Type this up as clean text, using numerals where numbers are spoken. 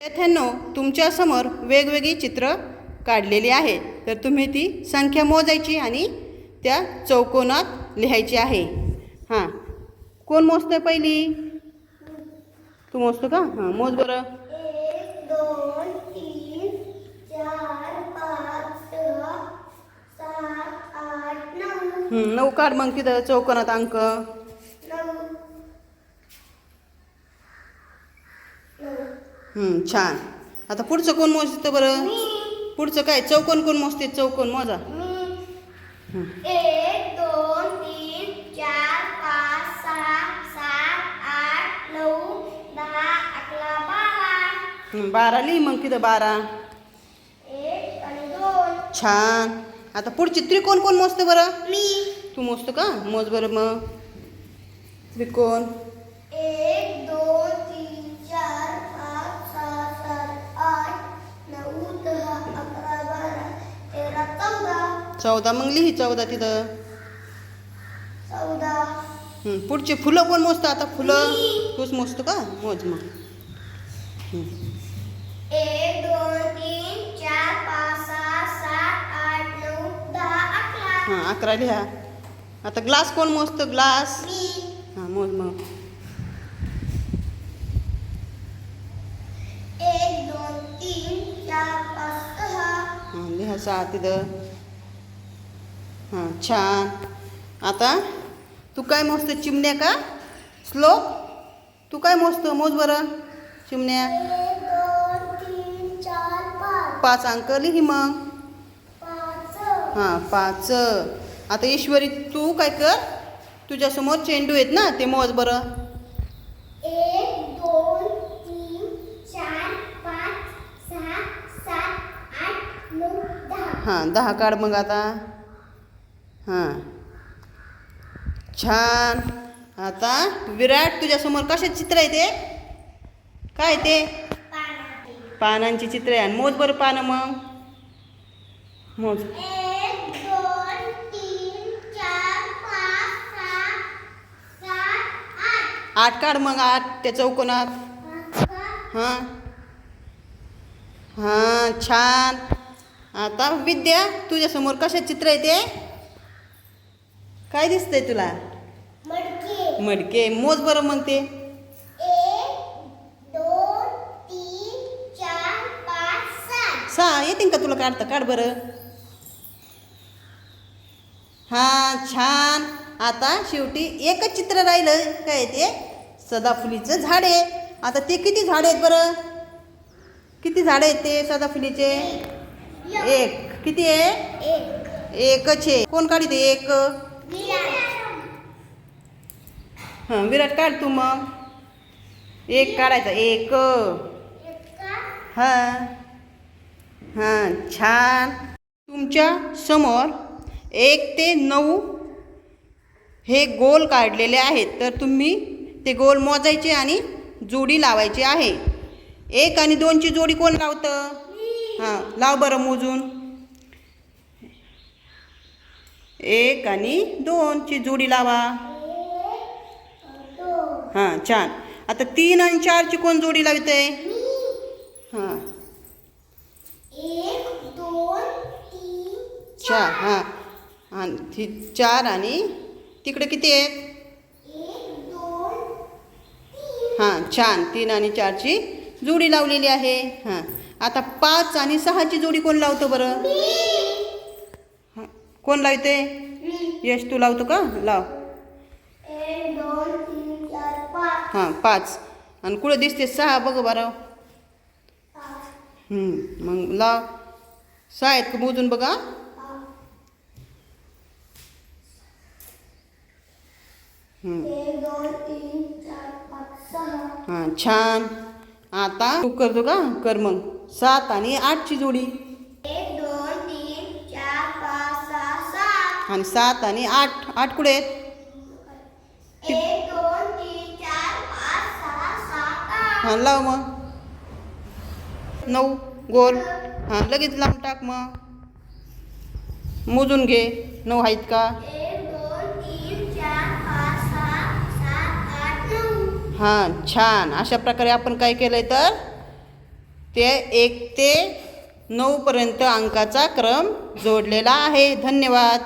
विद्यार्थ्यांनो, तुमच्यासमोर वेगवेगळी चित्र काढलेली आहेत. तर तुम्ही ती संख्या मोजायची आणि त्या चौकोनात लिहायची आहे. हां, कोण मोजतंय पहिली? तू मोजतो का? हां, मोज बरं. 1 2 3 4 5 6 7 8 9. 9 काढ मग तिथं चौकोनात अंक. 9. छान. आता पुढचं कोण मोजतं बरं? पुढचं काय? चौकोन कोण मोजते? चौकोन मोजा. 1 2 3 4 5 6 7 8 9 10 11 12. 12 लिही मग तिथं 12. 1 आणि 2. छान. आता पुढची त्रिकोण कोण मोजतं बरं? मी. तू मोजतो का? मोज बरं मग. त्रिकोण 1 2 3 4 5 6 7 8 9 10 11 12 13 14. 14 मग लिही 14 तिथं. 14. पुढचे फुलं कोण मोजतं आता? फुलं मी. तूच मोजतो का? मोज मग. 1 2 3 4 5 6 7 8 9 10 11. 11 लिहा. आता ग्लास कोण मोजतं? ग्लास. मी. मोज मग. 1 2 3 4 5 6. लिहा 6 तिथं. छान. आता तू काय मोजतो? चिमण्या का? श्लोक तू काय मोजतो? मोज बरं चिमण्या. 1 2 3 4 5. 5 अंक लिही मग. 5. 5. आता ईश्वरी तू काय कर? तुझ्यासमोर चेंडू आहेत ना, ते मोज बरं. 1 2 3 4 5 6 7 8 9 10. 10 काढ मग आता. छान. आता विराट तुझ्यासमोर कशाचे चित्र आहे ते? काय ते? पानांची चित्र आहे. आणि मोज बरं पानं मग. मोज. 1 2 3 4 5 6 7 8 काढ मग. 8 त्या चौकोनात. 8. छान. आता विद्या तुझ्यासमोर कशाचे चित्र आहे ते? काय दिसतंय तुला? मडके. मडके. मोज बरं मग ते. 1 2 3 4 5 6. 6 येतील का तुला काढता? काढ बरं. छान. आता शेवटी एकच चित्र राहिलं. काय ते? सदाफुलीचं झाड आहे. आता ते किती झाड आहेत बरं? किती झाड आहेत ते सदाफुलीचे? 1. किती आहे? 1. एकच आहे. कोण काढते? 1. विराट काढ तू मग. 1 काढायचा. 1. छान. तुमच्या समोर 1 ते 9 हे गोल काढलेले आहेत. तर तुम्ही ते गोल मोजायचे आणि जोडी लावायची आहे. 1 आणि 2 ची जोडी कोण लावतं? लाव बरं मोजून. 1 आणि 2 ची जोडी लावा. छान. आता 3 आणि 4 ची कोण जोडी लावते? 1 2 3 4. आणि 4 आणि तिकडे किती आहेत? 1 2 3. छान. 3 आणि 4 ची जोडी लावलेली आहे. आता 5 आणि 6 ची जोडी कोण लावतो बरं? कोण लावते? यश तू लावतो का? लाव. 1 2 3 4 5. 5. आणि कुठं दिसते? 6 बघ बरं. मग लाव. 6 आहेत का? मोजून बघा. 1 2 3 4 5 6. छान. आता तू करतो का? कर मग. 7 आणि 8 ची जोडी. 1 2 3 4 5 6 7. आणि 7 आणि 8. 8 कुठे आहेत? 1 2 3 4 5 6 7 8. लाव मग. 9 गोल. लगेच लावून टाक मग. मोजून घे. 9 आहेत का? 1 2 3 4 5 6 7 8 9. छान. अशा प्रकारे आपण काय केलंय तर ते 1 ते 9 पर्यंत अंकाचा क्रम जोडलेला आहे. धन्यवाद.